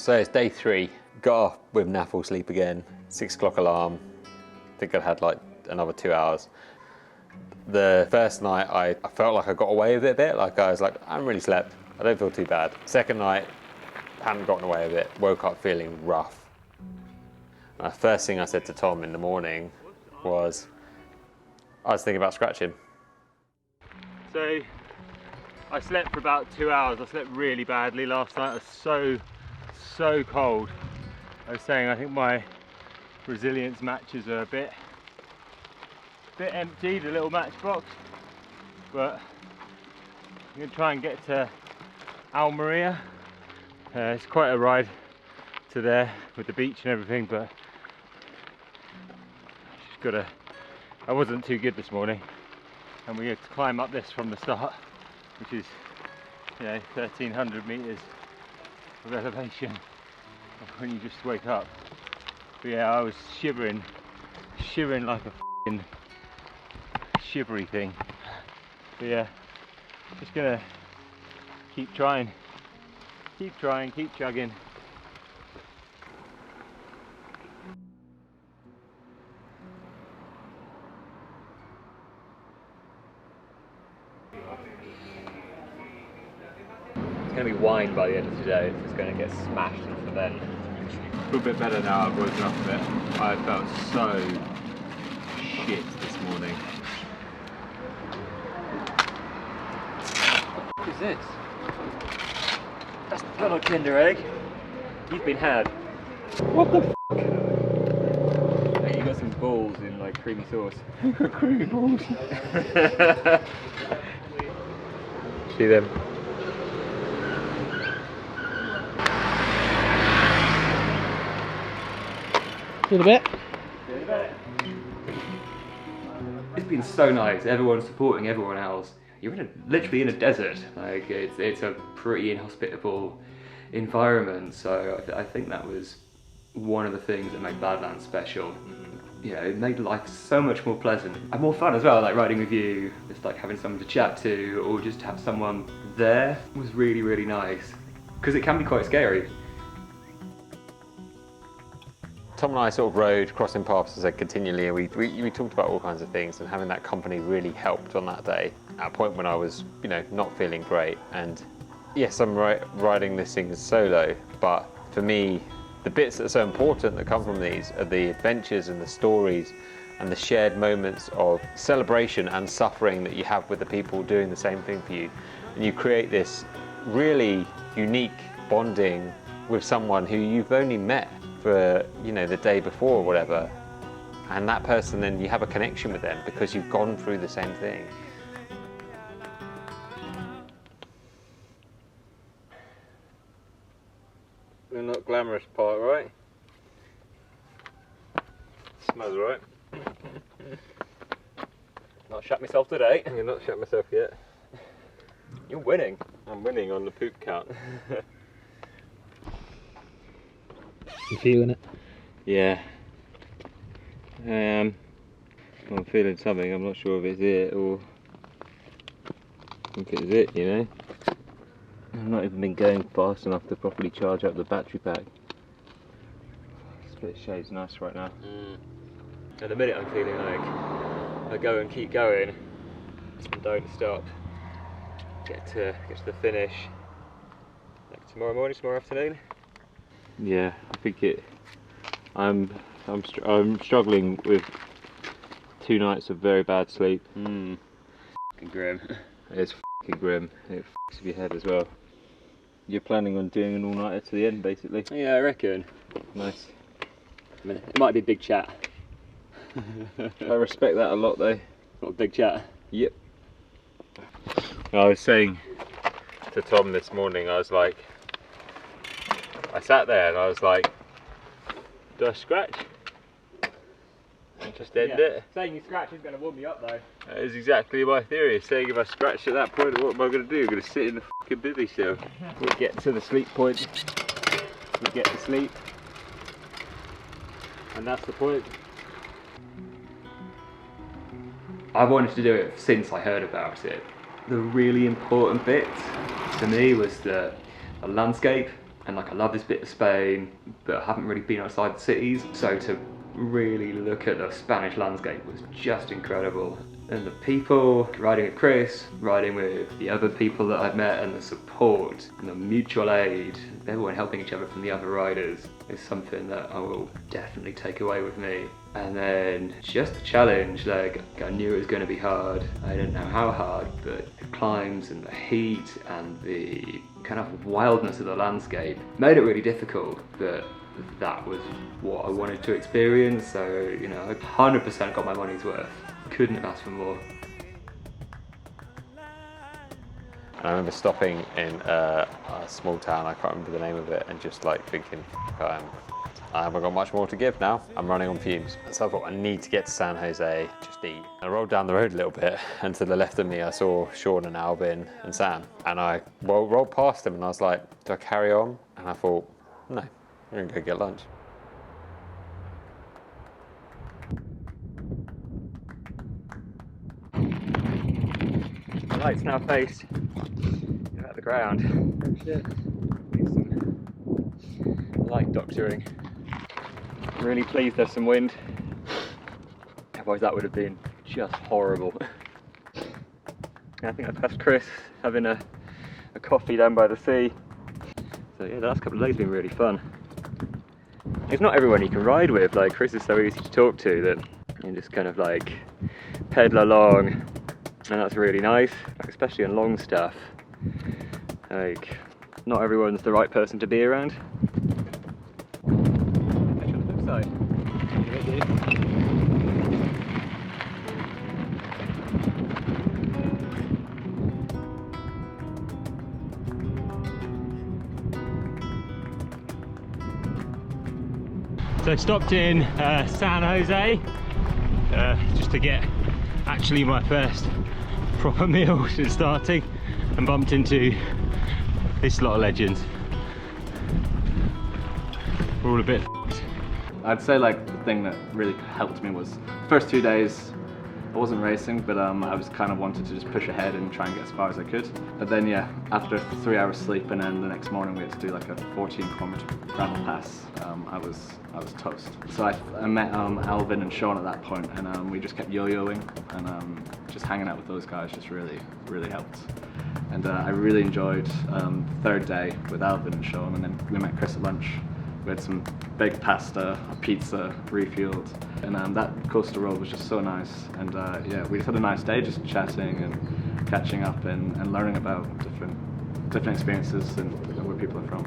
So it's day 3, got off with naffle sleep again, 6 o'clock alarm. I think I'd had like another 2 hours. The first night I felt like I got away with it a bit, like I was like, I haven't really slept, I don't feel too bad. Second night, hadn't gotten away with it, woke up feeling rough. And the first thing I said to Tom in the morning was, I was thinking about scratching. So I slept for about 2 hours. I slept really badly last night. I was so cold. I was saying I think my resilience matches are a bit empty, the little matchbox, but I'm going to try and get to Almeria. It's quite a ride to there with the beach and everything, but just gotta. I wasn't too good this morning, and we had to climb up this from the start, which is, you know, 1,300 meters of elevation when you just wake up. But yeah, I was shivering like a f***ing shivery thing. But yeah, just gonna keep trying, keep chugging. It's going to be wine by the end of today. It's going to get smashed for then. I feel a bit better now. I've woken up a bit. I felt so shit this morning. What is this? That's not a Kinder Egg. You've been had. What the f***? Hey, you got some balls in like creamy sauce. Creamy balls. See them? In a bit. It's been so nice. Everyone's supporting everyone else. You're literally in a desert. Like it's a pretty inhospitable environment. So I think that was one of the things that made Badlands special. You know, it made life so much more pleasant and more fun as well. Like riding with you, just like having someone to chat to, or just have someone there was really, really nice. Because it can be quite scary. Tom and I sort of rode crossing paths, as I said, continually, and we talked about all kinds of things, and having that company really helped on that day at a point when I was, you know, not feeling great. And yes, I'm riding this thing solo, but for me, the bits that are so important that come from these are the adventures and the stories and the shared moments of celebration and suffering that you have with the people doing the same thing for you. And you create this really unique bonding with someone who you've only met for, you know, the day before or whatever, and that person, then you have a connection with them because you've gone through the same thing. The not glamorous part, right? Smells right. Not shut myself today. You're not shut myself yet. You're winning. I'm winning on the poop count. You feeling it? Yeah, I am. I'm feeling something. I'm not sure if it's it or I think it's it, you know. I've not even been going fast enough to properly charge up the battery pack. Split shade's nice right now. At the minute I'm feeling like I go and keep going and don't stop. Get to the finish. Like tomorrow morning, tomorrow afternoon. Yeah, I think it. I'm struggling with 2 nights of very bad sleep. Fucking grim. It's fucking grim. It fucks with your head as well. You're planning on doing an all-nighter to the end, basically? Yeah, I reckon. Nice. I mean, it might be a big chat. I respect that a lot, though. Not a big chat. Yep. I was saying to Tom this morning, I was like, I sat there and I was like, do I scratch? And just end it? Saying you scratch is going to warm me up though. That is exactly my theory. Saying if I scratch at that point, what am I going to do? I'm going to sit in the fucking bivvy still. We get to the sleep point, we get to sleep, and that's the point. I wanted to do it since I heard about it. The really important bit to me was the landscape. And like I love this bit of Spain, but I haven't really been outside the cities, so to really look at the Spanish landscape was just incredible. And the people, riding with Chris, riding with the other people that I'd met, and the support and the mutual aid, everyone helping each other from the other riders, is something that I will definitely take away with me. And then just the challenge, like I knew it was going to be hard. I didn't know how hard, but the climbs and the heat and the kind of wildness of the landscape made it really difficult, but that was what I wanted to experience. So, you know, I 100% got my money's worth. Couldn't have asked for more. And I remember stopping in a small town, I can't remember the name of it, and just like thinking, I haven't got much more to give now. I'm running on fumes. So I thought I need to get to San Jose, just eat. I rolled down the road a little bit, and to the left of me I saw Sean and Albin and Sam. And I rolled past them and I was like, do I carry on? And I thought, no, I'm gonna go get lunch. The light's now faced at the ground. Oh shit. Need some light doctoring. I'm really pleased there's some wind. Otherwise that would have been just horrible. I think I passed Chris having a coffee down by the sea. So yeah, the last couple of days have been really fun. It's not everyone you can ride with, like Chris is so easy to talk to that you can just kind of like pedal along, and that's really nice, especially on long stuff. Like, not everyone's the right person to be around. Catch you on the flip side. So I stopped in San Jose just to get actually my first proper meal since starting, and bumped into this lot of legends. We're all a bit f***ed. I'd say like the thing that really helped me was the first 2 days I wasn't racing, but I was kind of wanted to just push ahead and try and get as far as I could. But then yeah, after 3 hours sleep and then the next morning we had to do like a 14-kilometer gravel pass, I was toast. So I met Alvin and Sean at that point, and we just kept yo-yoing, and just hanging out with those guys just really helped. And I really enjoyed the third day with Alvin and Sean, and then we met Chris at lunch. We had some big pasta, a pizza, refueled, and that coastal road was just so nice. And yeah, we just had a nice day just chatting and catching up and learning about different experiences and where people are from.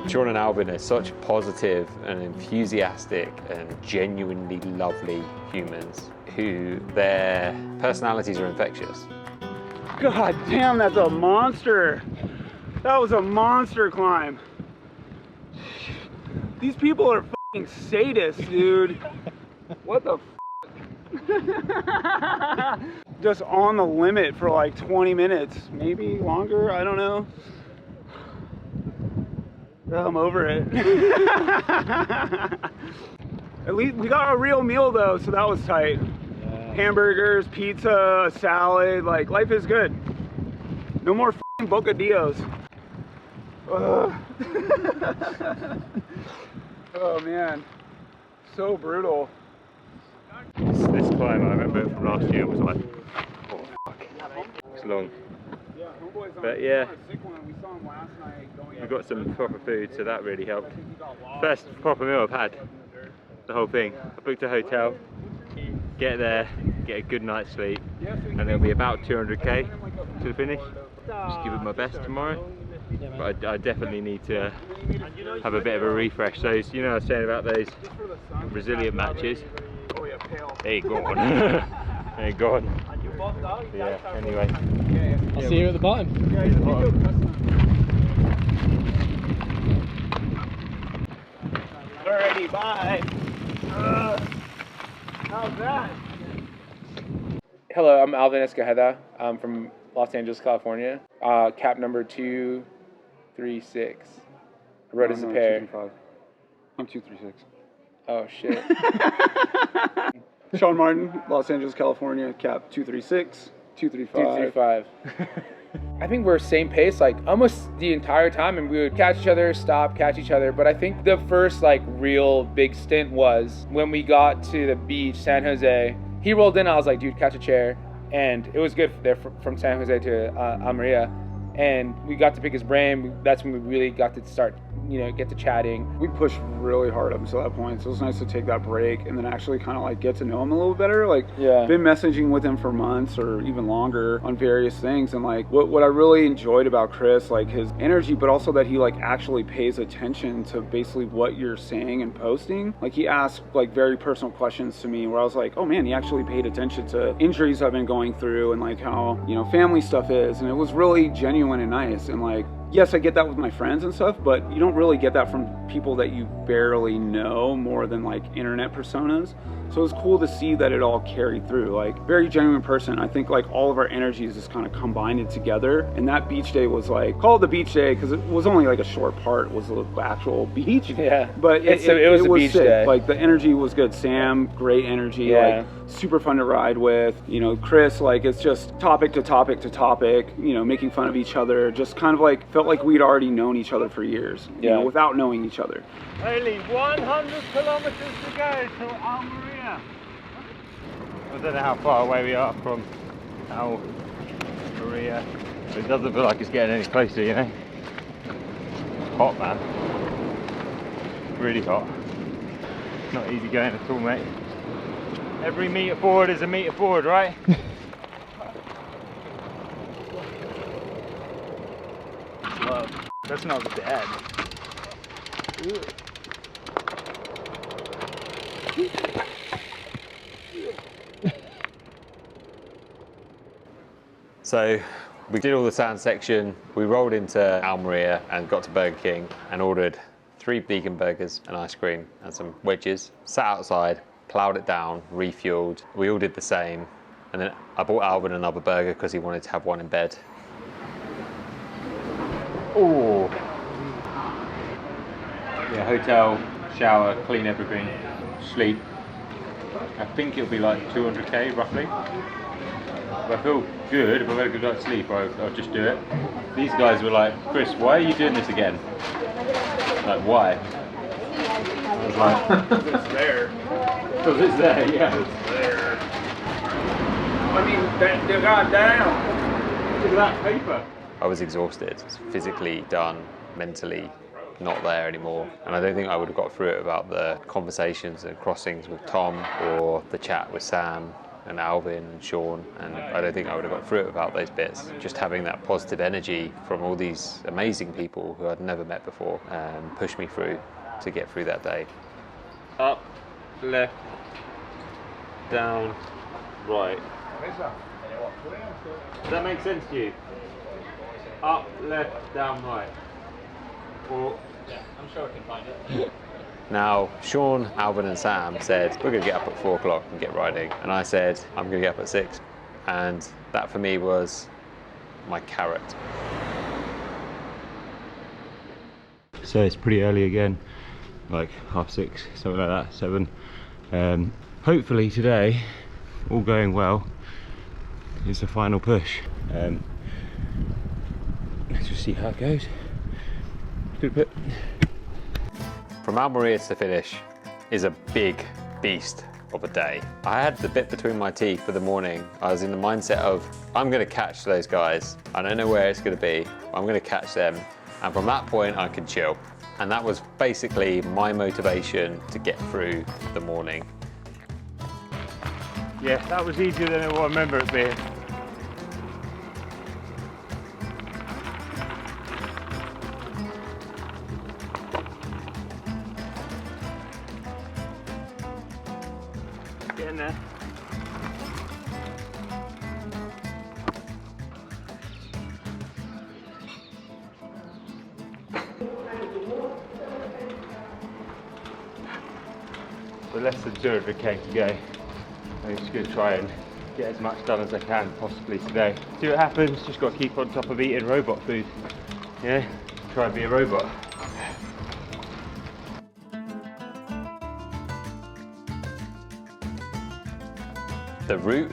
Sean and Albin are such positive and enthusiastic and genuinely lovely humans who their personalities are infectious. God damn, that's a monster. That was a monster climb. These people are fucking sadists, dude. What the f? Just on the limit for like 20 minutes, maybe longer, I don't know. I'm over it. At least we got a real meal though, so that was tight. Yeah. Hamburgers, pizza, salad, like life is good. No more fucking bocadillos. Oh man, so brutal. This climb, I remember from last year, was like, oh fuck, it's long. But yeah, we've got some proper food, so that really helped. First proper meal I've had, the whole thing. I booked a hotel, get there, get a good night's sleep, and it'll be about 200k to the finish. Just give it my best tomorrow. But I definitely need to have a bit of a refresh. Those, you know, I was saying about those Brazilian matches. They gone. They're gone. Yeah. Anyway, I'll see you at the bottom. Alrighty, bye. How's that? Hello, I'm Alvin Escajeda. I'm from Los Angeles, California. Cap number 236. I rode as a pair. 235. I'm 236. Oh shit. Sean Martin, Los Angeles, California. Cap 236, 235. 235. I think we're same pace, like almost the entire time, and we would catch each other, stop, catch each other. But I think the first like real big stint was when we got to the beach, San Jose. He rolled in, I was like, dude, catch a chair. And it was good there from San Jose to Almeria. And we got to pick his brain. That's when we really got to start, get to chatting. We pushed really hard up until that point, so it was nice to take that break and then actually kind of like get to know him a little better. Like, been messaging with him for months or even longer on various things, and like what I really enjoyed about Chris, like his energy, but also that he like actually pays attention to basically what you're saying and posting. Like he asked like very personal questions to me where I was like, oh man, he actually paid attention to injuries I've been going through and like how family stuff is, and it was really genuine and nice. And like, yes, I get that with my friends and stuff, but you don't really get that from people that you barely know more than like internet personas. So it was cool to see that it all carried through. Like, very genuine person. I think like all of our energies just kind of combined together. And that beach day was like, call it the beach day because it was only like a short part was the actual beach. Yeah. But it was a beach sick. Day. Like the energy was good. Sam, great energy. Yeah. Like super fun to ride with. Chris, like it's just topic to topic to topic, making fun of each other. Just kind of like felt like we'd already known each other for years, without knowing each other. Only 100 kilometers to go to Almeria. I don't know how far away we are from Almeria. It doesn't feel like it's getting any closer, It's hot, man. Really hot. Not easy going at all, mate. Every metre forward is a metre forward, right? Well, that's not bad. So we did all the sand section, we rolled into Almeria and got to Burger King and ordered 3 vegan burgers, an ice cream and some wedges. Sat outside, ploughed it down, refueled. We all did the same. And then I bought Alvin another burger because he wanted to have one in bed. Oh. Yeah, hotel, shower, clean everything, sleep. I think it'll be like 200k roughly. If I feel good, if I've had a good night's sleep, I'll just do it. These guys were like, Chris, why are you doing this again? Like, why? I was like, it's there. Because it's there, yeah. It's there. I mean, goddamn. Look at that paper. I was exhausted, physically done, mentally not there anymore. And I don't think I would have got through it without the conversations and crossings with Tom or the chat with Sam and Alvin and Sean, and I don't think I would have got through it without those bits. Just having that positive energy from all these amazing people who I'd never met before pushed me through to get through that day. Up, left, down, right. Does that make sense to you? Up, left, down, right. Or yeah, I'm sure I can find it. Now, Sean, Alvin and Sam said, we're going to get up at 4 o'clock and get riding. And I said, I'm going to get up at 6. And that for me was my carrot. So it's pretty early again, like 6:30, something like that, 7. Hopefully today, all going well, is the final push. Let's just see how it goes. Good bit. From Almeria to the finish is a big beast of a day. I had the bit between my teeth for the morning. I was in the mindset of, I'm gonna catch those guys. I don't know where it's gonna be, but I'm gonna catch them. And from that point, I can chill. And that was basically my motivation to get through the morning. Yeah, that was easier than I remember it being. Getting there. So less than 200k to go. I'm just going to try and get as much done as I can possibly today. See what happens, just got to keep on top of eating robot food. Yeah, try and be a robot. The route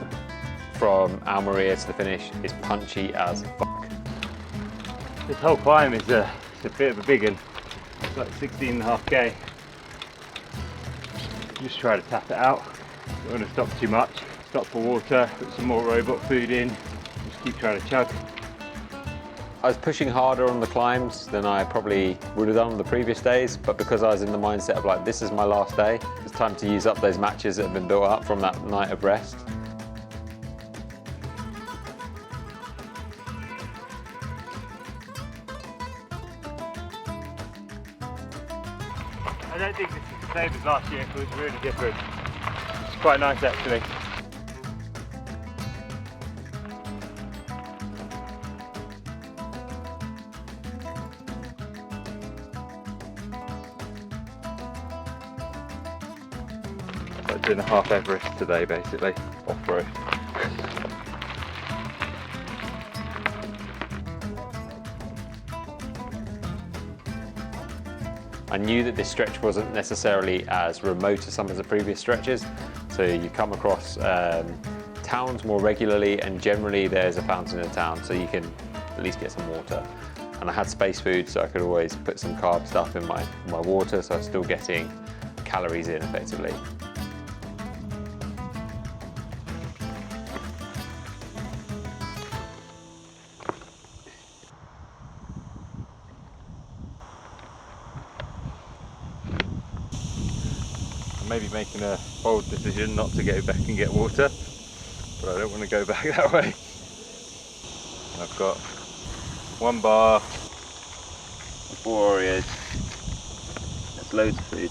from Almeria to the finish is punchy as fuck. This whole climb is it's a bit of a big one. It's like 16.5k. Just try to tap it out. Don't want to stop too much. Stop for water, put some more robot food in. Just keep trying to chug. I was pushing harder on the climbs than I probably would have done on the previous days, but because I was in the mindset of like, this is my last day, it's time to use up those matches that have been built up from that night of rest. I don't think this is the same as last year, it was really different. It's quite nice actually. Like doing a half Everest today basically, off-road. I knew that this stretch wasn't necessarily as remote as some of the previous stretches, so you come across towns more regularly, and generally there's a fountain in the town, so you can at least get some water. And I had space food, so I could always put some carb stuff in my water, so I was still getting calories in effectively. Maybe making a bold decision not to go back and get water, but I don't want to go back that way. I've got 1 bar, 4 Oreos, that's loads of food.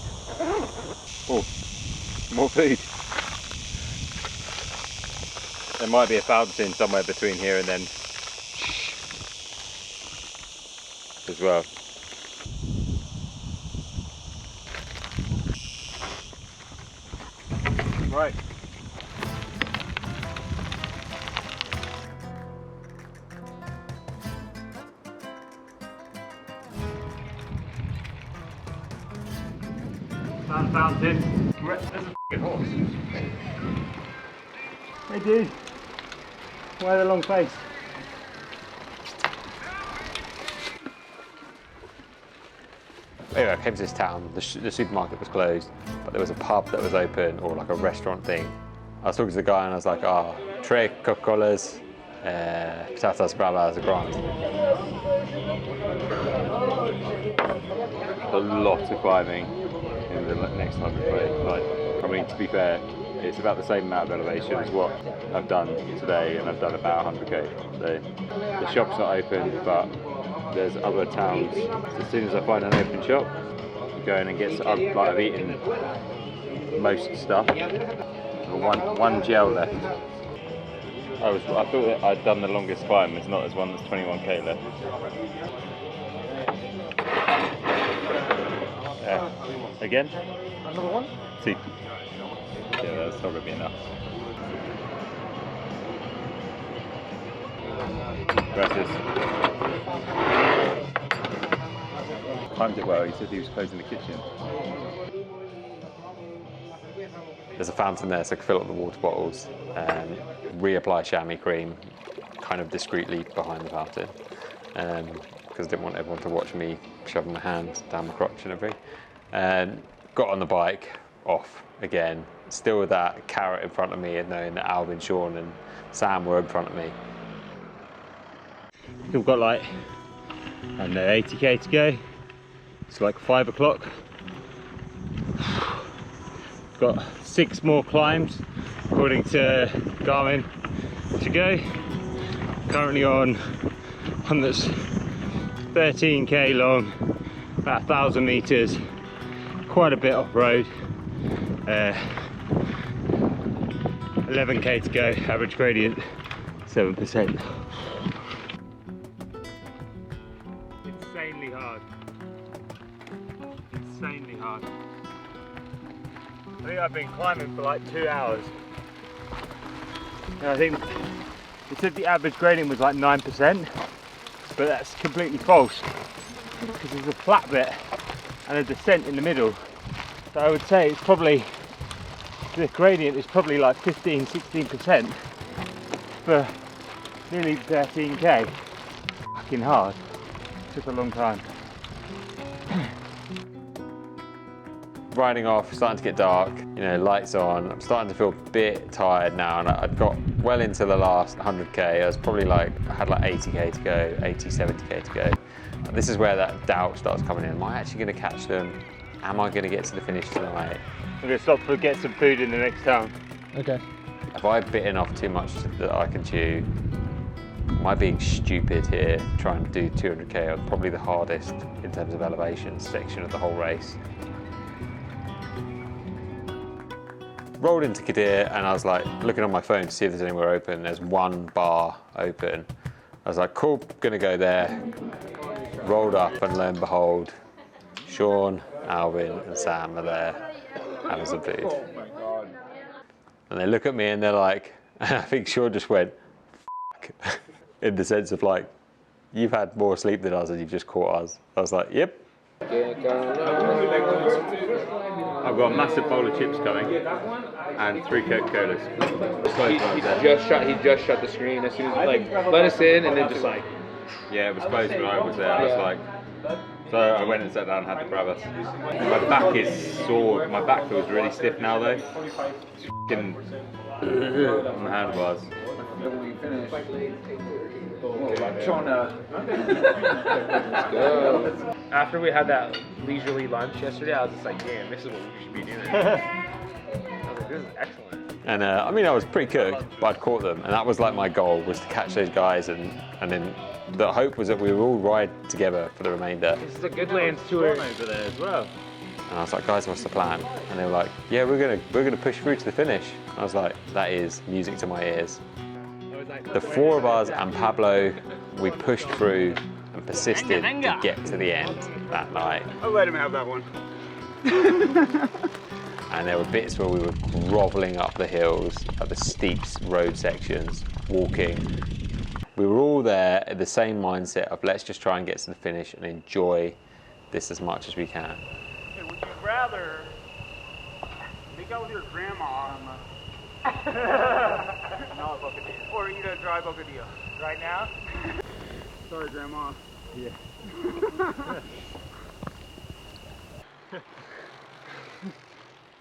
Oh, more food. There might be a fountain somewhere between here and then as well. Right. Found a fountain. There's a f***ing horse. Hey dude, why the long face? Anyway, I came to this town, the supermarket was closed, but there was a pub that was open, or like a restaurant thing. I was talking to the guy and I was like, oh, 3 Coca-Colas, patatas bravas, grand. A lot of climbing in the next 100 like, I mean, to be fair, it's about the same amount of elevation as what I've done today, and I've done about 100k. So the shop's not open, but there's other towns. So as soon as I find an open shop, I go in and get some. I've eaten most stuff. One gel left. I thought that I'd done the longest climb. It's not. There's one that's 21k left. Again? Another one? 2. Yeah, that's not gonna be enough. Gracias. Timed it well. He said he was closing the kitchen. There's a fountain there, so I could fill up the water bottles and reapply chamois cream kind of discreetly behind the fountain, because I didn't want everyone to watch me shoving my hand down my crotch and everything. And got on the bike, off again, still with that carrot in front of me and knowing that Alvin, Sean and Sam were in front of me. We've got like, I don't know, 80k to go. It's like 5 o'clock. Got 6 more climbs, according to Garmin, to go. Currently on one that's 13k long, about 1,000 meters, quite a bit off-road. 11k to go, average gradient 7%. Insanely hard. Insanely hard. I think I've been climbing for like 2 hours. And I think it said the average gradient was like 9%, but that's completely false, because there's a flat bit and a descent in the middle. So I would say it's probably, the gradient is probably like 15-16% for nearly 13k. Fucking hard. Took a long time. Riding off, starting to get dark, you know, lights on. I'm starting to feel a bit tired now, and I'd got well into the last 100k. I was probably like, I had like 80k to go, 80, 70k to go. And this is where that doubt starts coming in. Am I actually going to catch them? Am I going to get to the finish tonight? I'm going to stop to get some food in the next town. Okay. Have I bitten off too much that I can chew? Am I being stupid here, trying to do 200k on probably the hardest in terms of elevation section of the whole race? Rolled into Kadir and I was like looking on my phone to see if there's anywhere open. There's one bar open. I was like, cool, gonna go there. Rolled up and lo and behold, Sean, Alvin and Sam are there having some food. Oh my God. And they look at me and they're like, and I think Sean just went, F**k, in the sense of like, you've had more sleep than us and you've just caught us. I was like, yep. I've got a massive bowl of chips coming and 3 Coca-Colas. He just shut the screen as soon as like let us in, and then just like. Yeah, it was closed when I was there. I was like, so I went and sat down and had the Bravas. My back is sore. My back feels really stiff now though. It's f***ing on the handlebars. When we finish, After we had that leisurely lunch yesterday, I was just like, damn, this is what we should be doing. I was like, this is excellent. And I mean, I was pretty cooked, but I'd caught them. And that was like my goal, was to catch those guys. And then the hope was that we would all ride together for the remainder. This is a good lands tour. Over there as well. And I was like, guys, what's the plan? And they were like, yeah, we're gonna push through to the finish. I was like, that is music to my ears. The 4 of us and Pablo, we pushed through and persisted to get to the end that night. I'll let him have that one. And there were bits where we were groveling up the hills, at the steep road sections, walking. We were all there at the same mindset of let's just try and get to the finish and enjoy this as much as we can. Hey, would you rather make out with your grandma or eat a dry bocadillo? Right now? Sorry, Grandma. Yeah.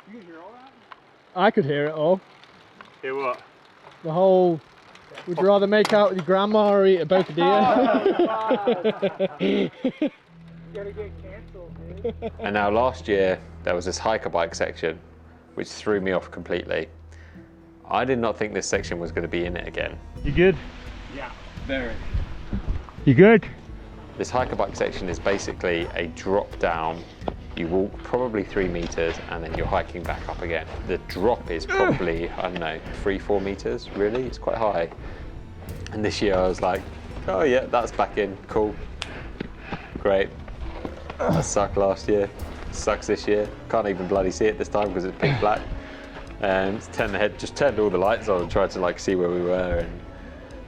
You can hear all that? I could hear it all. Hear what? The whole, would you rather make out with your grandma or eat a bocadillo? Gonna get cancelled, dude. And now last year, there was this hiker bike section, which threw me off completely. I did not think this section was going to be in it again. You good? Yeah, very. You good? This hiker bike section is basically a drop down. You walk probably 3 meters and then you're hiking back up again. The drop is probably, I don't know, 3-4 meters, really, it's quite high. And this year I was like, oh yeah, that's back in, cool, great. That sucked last year, sucks this year. Can't even bloody see it this time because it's pitch black. And just turned all the lights on and tried to like see where we were, and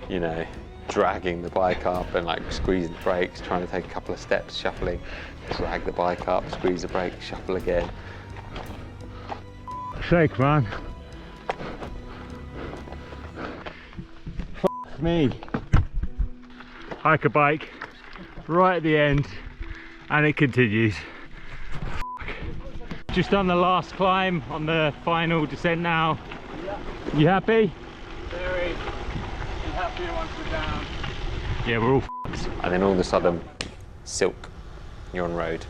you know, dragging the bike up and like squeezing the brakes, trying to take a couple of steps, shuffling, drag the bike up, squeeze the brake, shuffle again. Shake, man. F me. Hike a bike right at the end, and it continues. Just done the last climb on the final descent now. You happy? Very. I'm happy once we're down. Yeah, we're all f***ed. And then all of a sudden, silk, you're on road.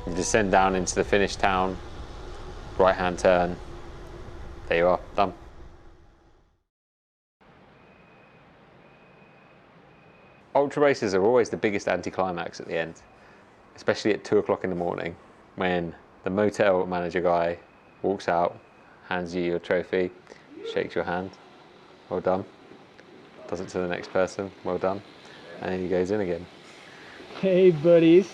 You descend down into the finish town, right hand turn, there you are, done. Ultra races are always the biggest anticlimax at the end, especially at 2 o'clock in the morning when the motel manager guy walks out, hands you your trophy, shakes your hand, well done, does it to the next person, well done, and then he goes in again. Hey buddies.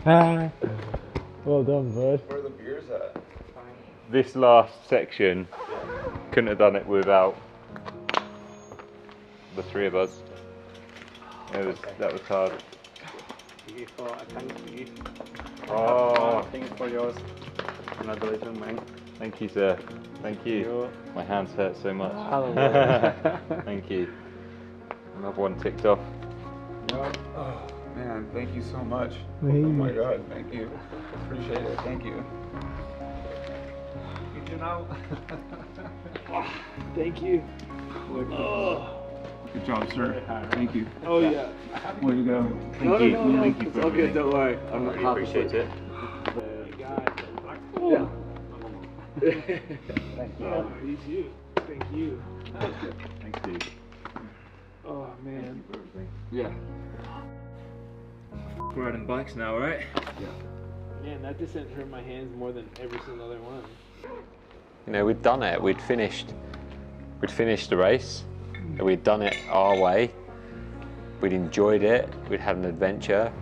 Well done, bud. Where are the beers at? This last section, couldn't have done it without the 3 of us. That was hard. Oh, Thank you for yours. Congratulations, man. thank you, sir. Thank you. My hands hurt so much. Thank you. Another one ticked off. Oh man, thank you so much. Hey. Oh my God, thank you. Appreciate it. Thank you. You know. Thank you. Good job, sir. Thank you. Oh yeah. Way to go. No, Thank you. it's all good. Don't worry. I really appreciate it. Yeah. Thank you. Oh, he's you. Thank you. Thanks, dude. Oh man. Yeah. We're riding bikes now, right? Man, that descent hurt my hands more than every single other one. You know, we'd done it. We'd finished the race. We'd done it our way. We'd enjoyed it. We'd had an adventure.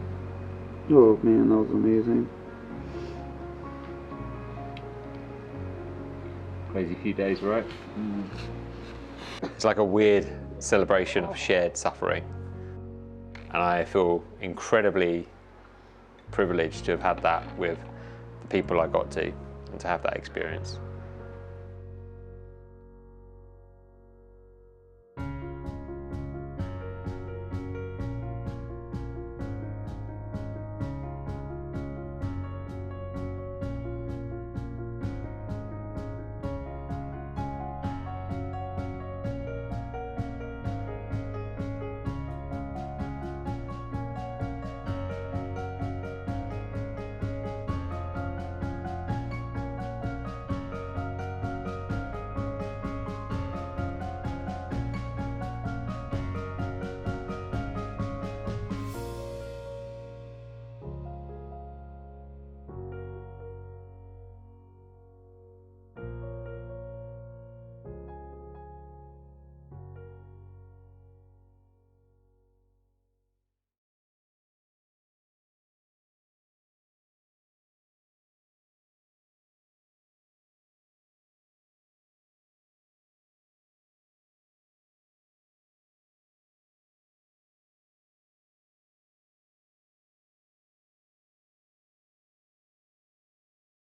Oh man, that was amazing. Crazy few days, right? It's like a weird celebration of shared suffering. And I feel incredibly privileged to have had that with the people I got to and to have that experience.